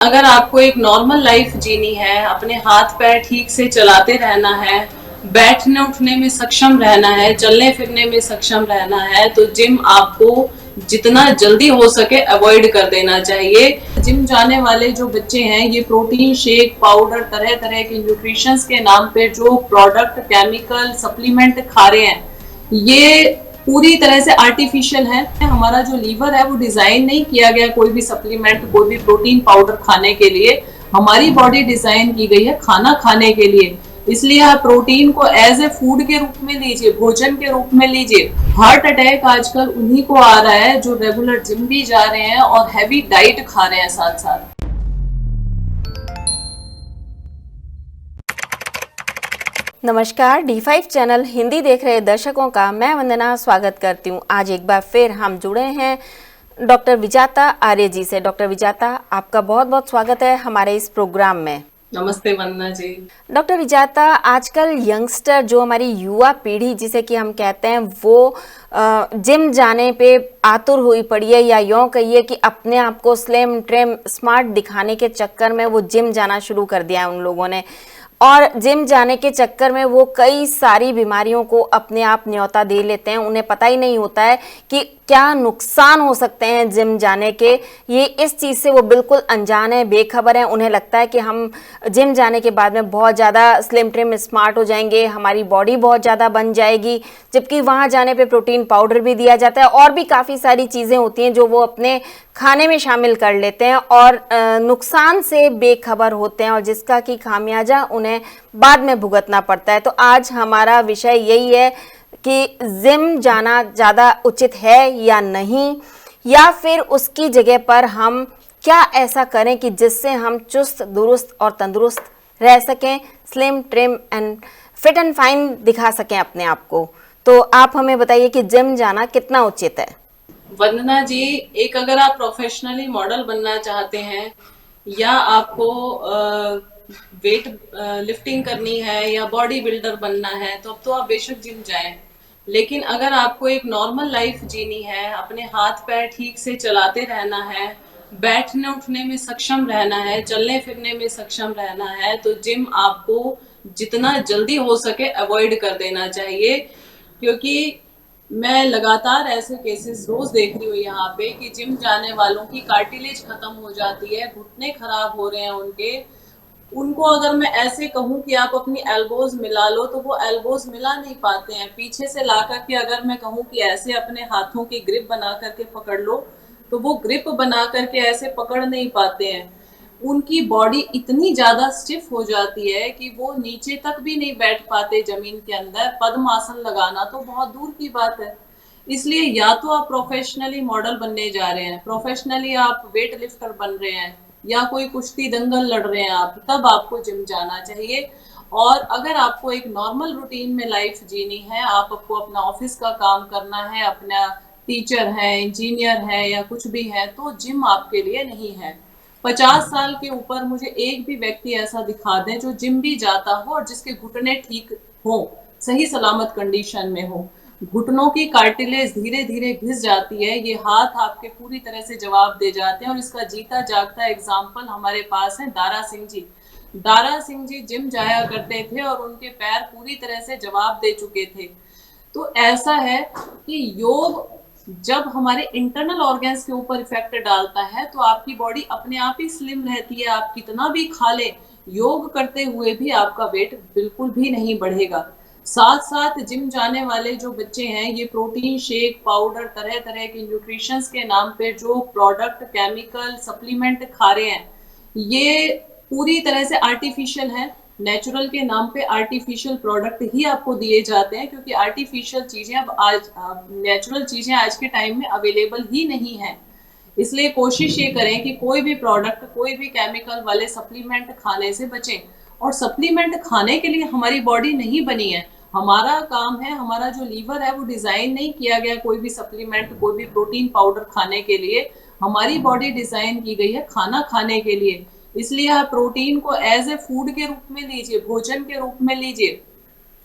अगर आपको एक नॉर्मल लाइफ जीनी है, अपने हाथ पैर ठीक से चलाते रहना है, बैठने उठने में सक्षम रहना है, चलने फिरने में सक्षम रहना है, तो जिम आपको जितना जल्दी हो सके अवॉइड कर देना चाहिए। जिम जाने वाले जो बच्चे हैं, ये प्रोटीन शेक पाउडर तरह तरह के न्यूट्रिशंस के नाम पे जो प्रोडक्ट केमिकल सप्लीमेंट खा रहे हैं, ये पूरी तरह से आर्टिफिशियल है। हमारा जो लीवर है वो डिजाइन नहीं किया गया कोई भी सप्लीमेंट कोई भी प्रोटीन पाउडर खाने के लिए। हमारी बॉडी डिजाइन की गई है खाना खाने के लिए। इसलिए आप प्रोटीन को एज ए फूड के रूप में लीजिए, भोजन के रूप में लीजिए। हार्ट अटैक आजकल उन्हीं को आ रहा है जो रेगुलर जिम भी जा रहे हैं और हैवी डाइट खा रहे हैं साथ साथ। नमस्कार, D5 चैनल हिंदी देख रहे दर्शकों का मैं वंदना स्वागत करती हूँ। आज एक बार फिर हम जुड़े हैं डॉक्टर विजाता आर्य जी से। डॉक्टर विजाता, आपका बहुत बहुत स्वागत है हमारे इस प्रोग्राम में। नमस्ते वंदना जी। डॉक्टर विजाता, आजकल यंगस्टर जो हमारी युवा पीढ़ी जिसे कि हम कहते हैं वो जिम जाने पे आतुर हुई पड़ी है, या यूँ कहिए कि अपने आप को स्लिम ट्रिम स्मार्ट दिखाने के चक्कर में वो जिम जाना शुरू कर दिया है उन लोगों ने। और जिम जाने के चक्कर में वो कई सारी बीमारियों को अपने आप न्योता दे लेते हैं। उन्हें पता ही नहीं होता है कि क्या नुकसान हो सकते हैं जिम जाने के। ये इस चीज़ से वो बिल्कुल अनजान है, बेखबर है। उन्हें लगता है कि हम जिम जाने के बाद में बहुत ज़्यादा स्लिम ट्रिम स्मार्ट हो जाएंगे, हमारी बॉडी बहुत ज़्यादा बन जाएगी, जबकि वहाँ जाने पे प्रोटीन पाउडर भी दिया जाता है और भी काफ़ी सारी चीज़ें होती हैं जो वो अपने खाने में शामिल कर लेते हैं और नुकसान से बेखबर होते हैं, और जिसका कि खामियाजा उन्हें बाद में भुगतना पड़ता है। तो आज हमारा विषय यही है कि जिम जाना ज़्यादा उचित है या नहीं, या फिर उसकी जगह पर हम क्या ऐसा करें कि जिससे हम चुस्त दुरुस्त और तंदुरुस्त रह सकें, slim trim and fit and fine दिखा सकें अपने आप को। तो आप हमें बताइए कि जिम जाना कितना उचित है। वंदना जी, एक अगर आप प्रोफेशनली मॉडल बनना चाहते हैं या आपको वेट लिफ्टिंग करनी है या बॉडी बिल्डर बनना है, तो अब तो आप बेशक जिम जाएं। लेकिन अगर आपको एक नॉर्मल लाइफ जीनी है, अपने हाथ पैर ठीक से चलाते रहना है, बैठने उठने में सक्षम रहना है, चलने फिरने में सक्षम रहना है, तो जिम आपको जितना जल्दी हो सके अवॉइड कर देना चाहिए। क्योंकि मैं लगातार ऐसे केसेस रोज देख रही हूँ यहाँ पे कि जिम जाने वालों की कार्टिलेज खत्म हो जाती है, घुटने खराब हो रहे हैं उनको अगर मैं ऐसे कहूँ कि आप अपनी एल्बोज मिला लो, तो वो एल्बोज मिला नहीं पाते हैं। पीछे से ला करके अगर मैं कहूँ कि ऐसे अपने हाथों की ग्रिप बना करके पकड़ लो, तो वो ग्रिप बना करके ऐसे पकड़ नहीं पाते हैं। उनकी बॉडी इतनी ज्यादा स्टिफ हो जाती है कि वो नीचे तक भी नहीं बैठ पाते जमीन के अंदर। पद्मासन लगाना तो बहुत दूर की बात है। इसलिए या तो आप प्रोफेशनली मॉडल बनने जा रहे हैं, प्रोफेशनली आप वेट लिफ्टर बन रहे हैं, या कोई कुश्ती दंगल लड़ रहे हैं आप, तब आपको जिम जाना चाहिए। और अगर आपको एक नॉर्मल रूटीन में लाइफ जीनी है, आपको अपना ऑफिस का काम करना है, अपना टीचर है, इंजीनियर है या कुछ भी है, तो जिम आपके लिए नहीं है। 50 साल के ऊपर मुझे एक भी व्यक्ति ऐसा दिखा दें जो जिम भी जाता हो और जिसके घुटने ठीक हो, सही सलामत कंडीशन में हो। घुटनों की कार्टिलेज धीरे धीरे घिस जाती है, ये हाथ आपके पूरी तरह से जवाब दे जाते हैं। और इसका जीता जागता एग्जाम्पल हमारे पास है दारा सिंह जी। दारा सिंह जी जिम जाया करते थे और उनके पैर पूरी तरह से जवाब दे चुके थे। तो ऐसा है कि योग जब हमारे इंटरनल ऑर्गन्स के ऊपर इफेक्ट डालता है, तो आपकी बॉडी अपने आप ही स्लिम रहती है। आप कितना भी खा ले, योग करते हुए भी आपका वेट बिल्कुल भी नहीं बढ़ेगा। साथ साथ जिम जाने वाले जो बच्चे हैं, ये प्रोटीन शेक पाउडर तरह तरह के न्यूट्रिशंस के नाम पे जो प्रोडक्ट केमिकल सप्लीमेंट खा रहे हैं, ये पूरी तरह से आर्टिफिशियल है। नेचुरल के नाम पे आर्टिफिशियल प्रोडक्ट ही आपको दिए जाते हैं, क्योंकि आर्टिफिशियल चीजें अब आज नेचुरल चीजें आज के टाइम में अवेलेबल ही नहीं है। इसलिए कोशिश ये करें कि कोई भी प्रोडक्ट, कोई भी केमिकल वाले सप्लीमेंट खाने से बचें। और सप्लीमेंट खाने के लिए हमारी बॉडी नहीं बनी है। हमारा काम है, हमारा जो लीवर है वो डिजाइन नहीं किया गया कोई भी सप्लीमेंट कोई भी प्रोटीन पाउडर खाने के लिए। हमारी बॉडी डिजाइन की गई है खाना खाने के लिए। इसलिए आप प्रोटीन को एज ए फूड के रूप में लीजिए, भोजन के रूप में लीजिए।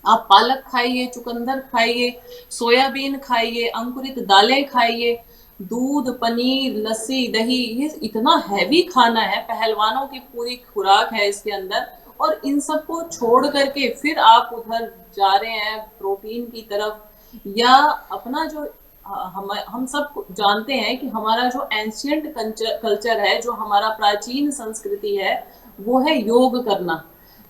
आप पालक खाइए, चुकंदर खाइए, सोयाबीन खाइए, अंकुरित दालें खाइए। दूध, पनीर, लस्सी, दही, ये इतना हैवी खाना है, पहलवानों की पूरी खुराक है इसके अंदर। और इन सबको छोड़ करके फिर आप उधर जा रहे हैं प्रोटीन की तरफ। या अपना जो हम सब जानते हैं कि हमारा जो एंशियंट कल्चर है, जो हमारा प्राचीन संस्कृति है, वो है योग करना।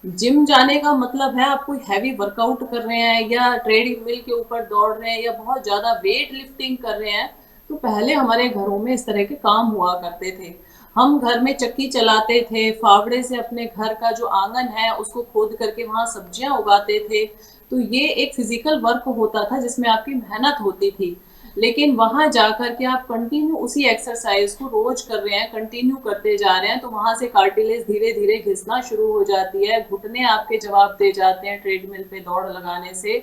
जिम जाने का मतलब है आप कोई हैवी वर्कआउट कर रहे हैं या ट्रेडमिल के ऊपर दौड़ रहे हैं या बहुत ज्यादा वेट लिफ्टिंग कर रहे हैं। तो पहले हमारे घरों में इस तरह के काम हुआ करते थे। हम घर में चक्की चलाते थे, फावड़े से अपने घर का जो आंगन है उसको खोद करके वहां सब्जियां उगाते थे। तो ये एक फिजिकल वर्क होता था जिसमें आपकी मेहनत होती थी। लेकिन वहां जाकर के आप कंटिन्यू उसी एक्सरसाइज को रोज कर रहे हैं, कंटिन्यू करते जा रहे हैं, तो वहां से कार्टिलेज धीरे धीरे घिसना शुरू हो जाती है, घुटने आपके जवाब दे जाते हैं ट्रेडमिल पे दौड़ लगाने से।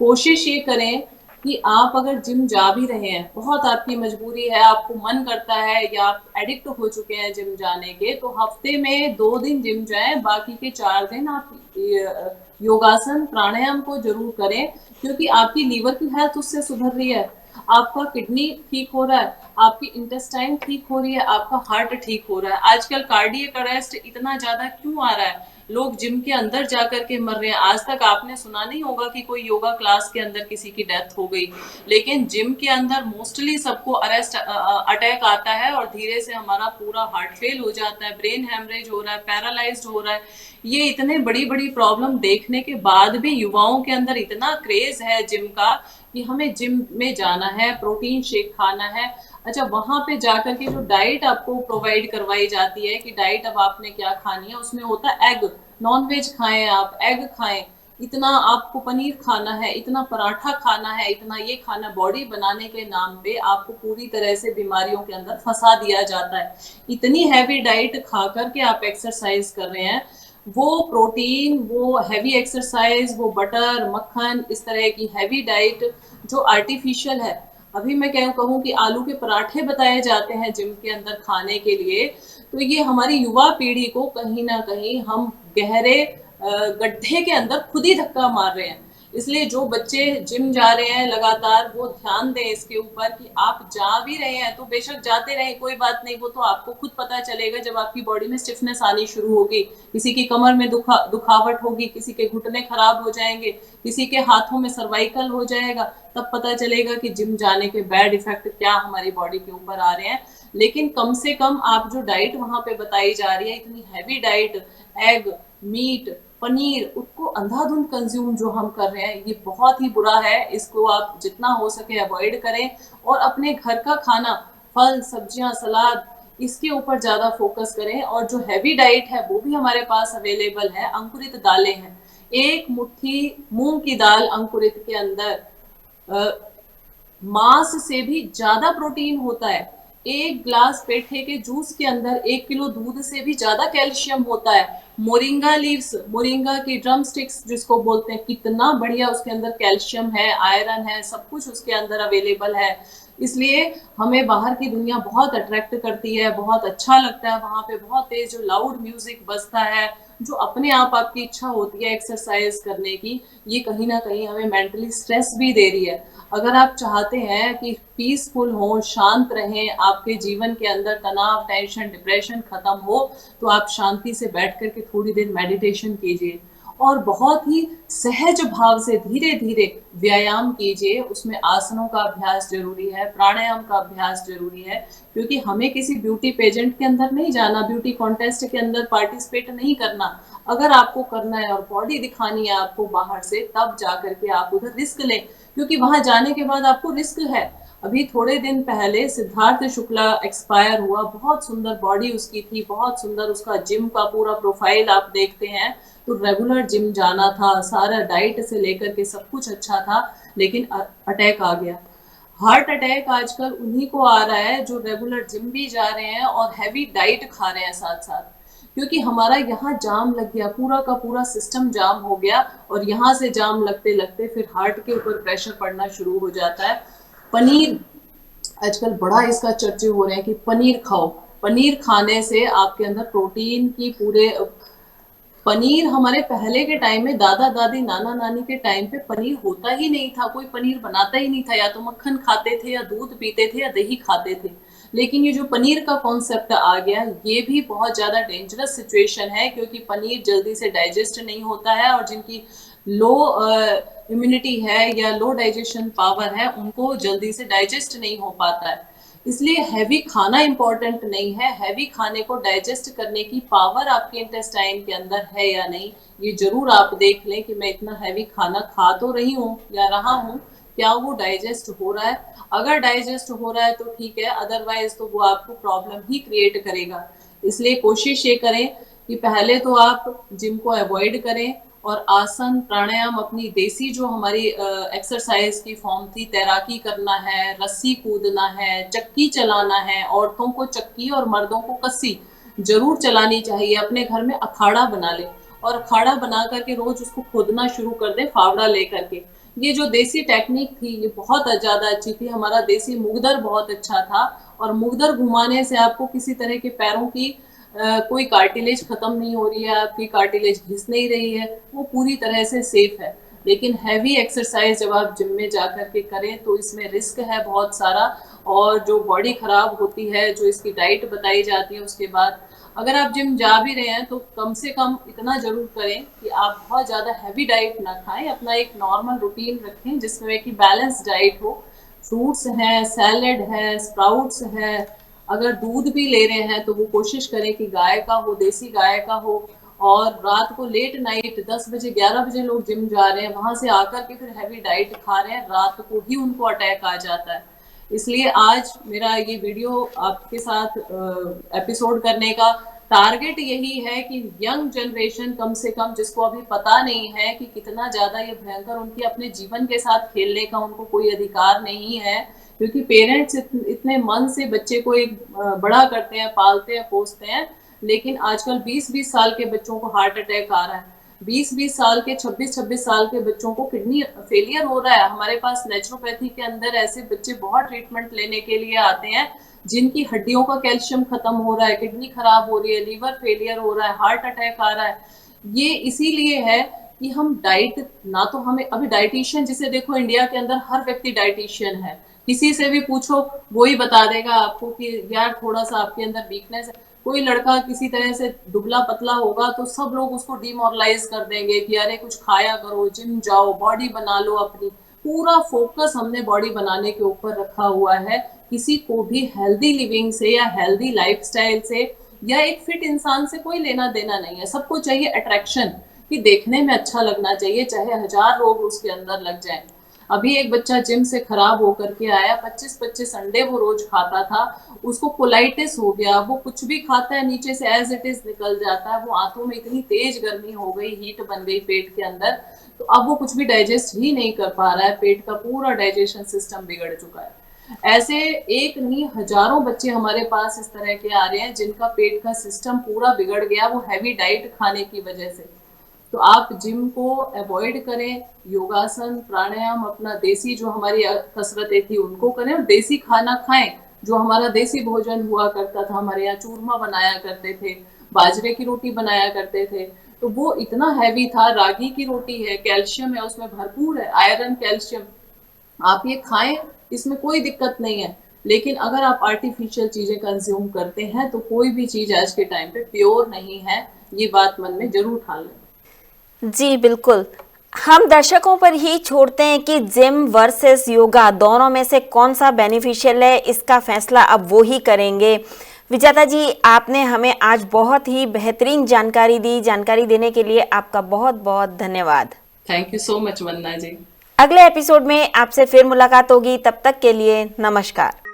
कोशिश ये करें कि आप अगर जिम जा भी रहे हैं, बहुत आपकी मजबूरी है, आपको मन करता है या आप एडिक्ट हो चुके हैं जिम जाने के, तो हफ्ते में 2 दिन जिम जाएं, बाकी के 4 दिन आप योगासन प्राणायाम को जरूर करें। क्योंकि आपकी लीवर की हेल्थ उससे सुधर रही है, आपका किडनी ठीक हो रहा है, आपकी इंटेस्टाइन ठीक हो रही है, आपका हार्ट ठीक हो रहा है। आजकल कार्डियक अरेस्ट इतना ज्यादा क्यों आ रहा है? लोग जिम के अंदर जाकर के मर रहे हैं। आज तक आपने सुना नहीं होगा कि कोई योगा क्लास के अंदर किसी की डेथ हो गई, लेकिन जिम के अंदर मोस्टली सबको अरेस्ट अटैक आता है और धीरे से हमारा पूरा हार्ट फेल हो जाता है, ब्रेन हैमरेज हो रहा है, पैरालाइज्ड हो रहा है। ये इतने बड़ी बड़ी प्रॉब्लम देखने के बाद भी युवाओं के अंदर इतना क्रेज है जिम का कि हमें जिम में जाना है, प्रोटीन शेक खाना है। अच्छा, वहां पे जाकर के जो डाइट आपको प्रोवाइड करवाई जाती है कि डाइट अब आपने क्या खानी है, उसमें होता है एग, नॉन वेज खाएं, आप एग खाएं, इतना आपको पनीर खाना है, इतना पराठा खाना है, इतना ये खाना, बॉडी बनाने के नाम पे आपको पूरी तरह से बीमारियों के अंदर फंसा दिया जाता है। इतनी हैवी डाइट खा करके आप एक्सरसाइज कर रहे हैं, वो प्रोटीन, वो हैवी एक्सरसाइज, वो बटर मक्खन, इस तरह की हैवी डाइट जो आर्टिफिशियल है। अभी मैं क्या कहूँ कि आलू के पराठे बताए जाते हैं जिम के अंदर खाने के लिए, तो ये हमारी युवा पीढ़ी को कहीं ना कहीं हम गहरे गड्ढे के अंदर खुद ही धक्का मार रहे हैं। इसलिए जो बच्चे जिम जा रहे हैं लगातार, वो ध्यान दें इसके ऊपर कि आप जा भी रहे हैं तो बेशक जाते रहें, कोई बात नहीं, वो तो आपको खुद पता चलेगा जब आपकी बॉडी में स्टिफनेस आनी शुरू होगी, किसी की कमर में दुखावट होगी, किसी के घुटने खराब हो जाएंगे, किसी के हाथों में सर्वाइकल हो जाएगा, तब पता चलेगा कि जिम जाने के बैड इफेक्ट क्या हमारी बॉडी के ऊपर आ रहे हैं। लेकिन कम से कम आप जो डाइट वहां पे बताई जा रही है, इतनी heavy diet, egg, meat, paneer, उसको अंधाधुंध कंज्यूम जो हम कर रहे हैं, ये बहुत ही बुरा है। इसको आप जितना हो सके अवॉइड करें और अपने घर का खाना, फल सब्जियां सलाद, इसके ऊपर ज्यादा फोकस करें। और जो हैवी डाइट है वो भी हमारे पास अवेलेबल है, अंकुरित दालें हैं। एक मुट्ठी मूंग की दाल अंकुरित के अंदर मांस से भी ज्यादा प्रोटीन होता है। एक ग्लास पेठे के जूस के अंदर 1 किलो दूध से भी ज्यादा कैल्शियम होता है। मोरिंगा लीव्स, मोरिंगा की ड्रम स्टिक्स जिसको बोलते हैं, कितना बढ़िया उसके अंदर कैल्शियम है, आयरन है, सब कुछ उसके अंदर अवेलेबल है। इसलिए हमें बाहर की दुनिया बहुत अट्रैक्ट करती है, बहुत अच्छा लगता है। वहां पे बहुत तेज जो लाउड म्यूजिक बजता है, जो अपने आप आपकी इच्छा होती है एक्सरसाइज करने की, ये कहीं ना कहीं हमें मेंटली स्ट्रेस भी दे रही है। अगर आप चाहते हैं कि पीसफुल हो, शांत रहें, आपके जीवन के अंदर तनाव, टेंशन, डिप्रेशन खत्म हो, तो आप शांति से बैठ करके थोड़ी देर मेडिटेशन कीजिए और बहुत ही सहज भाव से धीरे धीरे व्यायाम कीजिए। उसमें आसनों का अभ्यास जरूरी है, प्राणायाम का अभ्यास जरूरी है, क्योंकि हमें किसी ब्यूटी पेजेंट के अंदर नहीं जाना, ब्यूटी कॉन्टेस्ट के अंदर पार्टिसिपेट नहीं करना। अगर आपको करना है और बॉडी दिखानी है आपको बाहर से, तब जाकर के आप उधर रिस्क लें, क्योंकि वहां जाने के बाद आपको रिस्क है। अभी थोड़े दिन पहले सिद्धार्थ शुक्ला एक्सपायर हुआ, बहुत सुंदर बॉडी उसकी थी, बहुत सुंदर उसका जिम का पूरा प्रोफाइल आप देखते हैं, तो रेगुलर जिम जाना था, सारा डाइट से लेकर के सब कुछ अच्छा था, लेकिन अटैक आ गया। हार्ट अटैक आजकल उन्हीं को आ रहा है जो रेगुलर जिम भी जा रहे हैं और हैवी डाइट खा रहे हैं साथ साथ, क्योंकि हमारा यहाँ जाम लग गया, पूरा का पूरा सिस्टम जाम हो गया, और यहाँ से जाम लगते लगते फिर हार्ट के ऊपर प्रेशर पड़ना शुरू हो जाता है। पनीर आजकल बड़ा इसका चर्चे हो रहे हैं कि पनीर खाओ, पनीर खाने से आपके अंदर प्रोटीन की पूरे पनीर हमारे पहले के टाइम में दादा दादी नाना नानी के टाइम पे पनीर होता ही नहीं था, कोई पनीर बनाता ही नहीं था, या तो मक्खन खाते थे या दूध पीते थे या दही खाते थे। लेकिन ये जो पनीर का कॉन्सेप्ट आ गया, ये भी बहुत ज्यादा डेंजरस सिचुएशन है, क्योंकि पनीर जल्दी से डाइजेस्ट नहीं होता है, और जिनकी लो इम्यूनिटी है या लो डाइजेशन पावर है, उनको जल्दी से डाइजेस्ट नहीं हो पाता है। इसलिए हैवी खाना इंपॉर्टेंट नहीं है, हैवी खाने को डाइजेस्ट करने की पावर आपके इंटेस्टाइन के अंदर है या नहीं, ये जरूर आप देख लें कि मैं इतना हैवी खाना खा तो रही हूँ या रहा हूँ, क्या वो डाइजेस्ट हो रहा है। अगर डाइजेस्ट हो रहा है तो ठीक है, अदरवाइज तो वो आपको प्रॉब्लम ही क्रिएट करेगा। इसलिए कोशिश ये करें कि पहले तो आप जिम को अवॉइड करें, और आसन प्राणायाम, अपनी देसी जो हमारी एक्सरसाइज की फॉर्म थी, तैराकी करना है, रस्सी कूदना है, चक्की चलाना है, औरतों को चक्की और मर्दों को कस्सी जरूर चलानी चाहिए। अपने घर में अखाड़ा बना ले, और अखाड़ा बना करके रोज उसको खोदना शुरू कर दे फावड़ा लेकर के। ये जो देसी टेक्निक थी ये बहुत ज्यादा अच्छी थी। हमारा देसी मुगदर बहुत अच्छा था, और मुगदर घुमाने से आपको किसी तरह के पैरों की कोई कार्टिलेज खत्म नहीं हो रही है, आपकी कार्टिलेज घिस नहीं रही है, वो पूरी तरह से सेफ है। लेकिन हैवी एक्सरसाइज जब आप जिम में जाकर के करें तो इसमें रिस्क है बहुत सारा, और जो बॉडी खराब होती है, जो इसकी डाइट बताई जाती है उसके बाद, अगर आप जिम जा भी रहे हैं तो कम से कम इतना जरूर करें कि आप बहुत ज़्यादा हैवी डाइट ना खाएं, अपना एक नॉर्मल रूटीन रखें जिसमें कि बैलेंस डाइट हो। फ्रूट्स हैं, सैलेड है, स्प्राउट्स है, अगर दूध भी ले रहे हैं तो वो कोशिश करें कि गाय का हो, देसी गाय का हो। और रात को लेट नाइट 10 बजे 11 बजे लोग जिम जा रहे हैं, वहां से आकर के फिर हैवी डाइट खा रहे हैं, रात को ही उनको अटैक आ जाता है। इसलिए आज मेरा ये वीडियो आपके साथ एपिसोड करने का टारगेट यही है कि यंग जनरेशन कम से कम, जिसको अभी पता नहीं है कि कितना ज्यादा ये भयंकर, उनके अपने जीवन के साथ खेलने का उनको कोई अधिकार नहीं है, क्योंकि पेरेंट्स इतने मन से बच्चे को एक बड़ा करते हैं, पालते हैं, पोसते हैं, लेकिन आजकल 20-20 साल के बच्चों को हार्ट अटैक आ रहा है, 20-20 साल के, 26-26 साल के बच्चों को किडनी फेलियर हो रहा है। हमारे पास नेचुरोपैथी के अंदर ऐसे बच्चे बहुत ट्रीटमेंट लेने के लिए आते हैं जिनकी हड्डियों का कैल्शियम खत्म हो रहा है, किडनी खराब हो रही है, लीवर फेलियर हो रहा है, हार्ट अटैक आ रहा है। ये इसीलिए है कि हम डाइट, ना तो हमें अभी डाइटिशियन, जिसे देखो इंडिया के अंदर हर व्यक्ति डाइटिशियन है, किसी से भी पूछो वो ही बता देगा आपको कि यार थोड़ा सा आपके अंदर वीकनेस है। कोई लड़का किसी तरह से दुबला पतला होगा तो सब लोग उसको डिमोरलाइज कर देंगे कि अरे कुछ खाया करो, जिम जाओ, बॉडी बना लो अपनी। पूरा फोकस हमने बॉडी बनाने के ऊपर रखा हुआ है। किसी को भी हेल्दी लिविंग से या हेल्दी लाइफस्टाइल से या एक फिट इंसान से कोई लेना देना नहीं है। सबको चाहिए अट्रैक्शन, कि देखने में अच्छा लगना चाहिए, चाहे 1000 रोग उसके अंदर लग जाए। अभी एक बच्चा जिम से खराब होकर के आया, 25-25 अंडे वो रोज खाता था, उसको कोलाइटिस हो गया, वो कुछ भी खाता है नीचे से एज इट इज निकल जाता है, वो आंतों में इतनी तेज गर्मी हो गई, हीट बन गई पेट के अंदर, तो अब वो कुछ भी डाइजेस्ट ही नहीं कर पा रहा है, पेट का पूरा डाइजेशन सिस्टम बिगड़ चुका है। ऐसे एक नहीं हजारों बच्चे हमारे पास इस तरह के आ रहे हैं जिनका पेट का सिस्टम पूरा बिगड़ गया, वो हैवी डाइट खाने की वजह से। तो आप जिम को अवॉइड करें, योगासन, प्राणायाम, अपना देसी जो हमारी कसरतें थी उनको करें, और देसी खाना खाएं। जो हमारा देसी भोजन हुआ करता था, हमारे यहाँ चूरमा बनाया करते थे, बाजरे की रोटी बनाया करते थे, तो वो इतना हैवी था। रागी की रोटी है, कैल्शियम है उसमें भरपूर है, आयरन, कैल्शियम, आप ये खाएं, इसमें कोई दिक्कत नहीं है। लेकिन अगर आप आर्टिफिशियल चीजें कंज्यूम करते हैं तो कोई भी चीज आज के टाइम पे प्योर नहीं है, ये बात मन में जरूर ठान लें। जी बिल्कुल, हम दर्शकों पर ही छोड़ते हैं कि जिम वर्सेस योगा दोनों में से कौन सा बेनिफिशियल है, इसका फैसला अब वो ही करेंगे। विजेता जी, आपने हमें आज बहुत ही बेहतरीन जानकारी दी। जानकारी देने के लिए आपका बहुत बहुत धन्यवाद। थैंक यू सो मच वंदना जी। अगले एपिसोड में आपसे फिर मुलाकात होगी, तब तक के लिए नमस्कार।